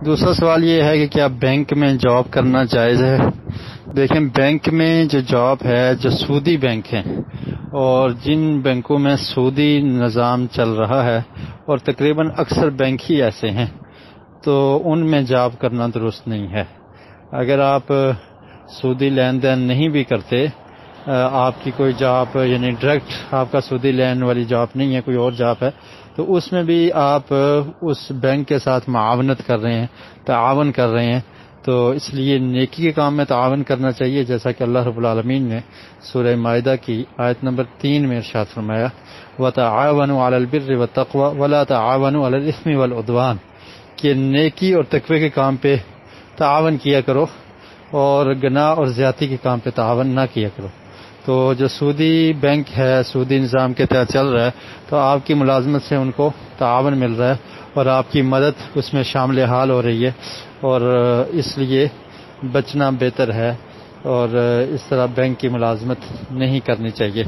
دوسرا سوال یہ ہے کہ کیا بینک میں جاب کرنا جائز ہے؟ دیکھیں، بینک میں جو جاب ہے، جو سودی بینک ہیں اور جن بینکوں میں سودی نظام چل رہا ہے، اور تقریباً اکثر بینک ہی ایسے ہیں، تو ان میں جاب کرنا درست نہیں ہے۔ اگر آپ سودی لین دین نہیں بھی کرتے، آپ کی کوئی جاب یعنی ڈائریکٹ آپ کا سودی لین والی جاب نہیں ہے، کوئی اور جاب ہے، تو اس میں بھی آپ اس بینک کے ساتھ معاونت کر رہے ہیں، تعاون کر رہے ہیں، تو اس لیے نیکی کے کام میں تعاون کرنا چاہیے، جیسا کہ اللہ رب العالمین نے سورہ مائدہ کی آیت نمبر 3 میں ارشاد فرمایا، وَتَعَاوَنُوا عَلَى الْبِرِّ وَالتَّقْوَىٰ وَلَا تَعَاوَنُوا عَلَى الْإِثْمِ وَالْعُدْوَانِ، کہ نیکی اور تقوی کے کام پہ تعاون کیا کرو اور گناہ اور زیادتی کے کام پہ تعاون نہ کیا کرو۔ تو جو سودی بینک ہے، سودی نظام کے تحت چل رہا ہے، تو آپ کی ملازمت سے ان کو تعاون مل رہا ہے اور آپ کی مدد اس میں شامل حال ہو رہی ہے، اور اس لیے بچنا بہتر ہے، اور اس طرح بینک کی ملازمت نہیں کرنی چاہیے۔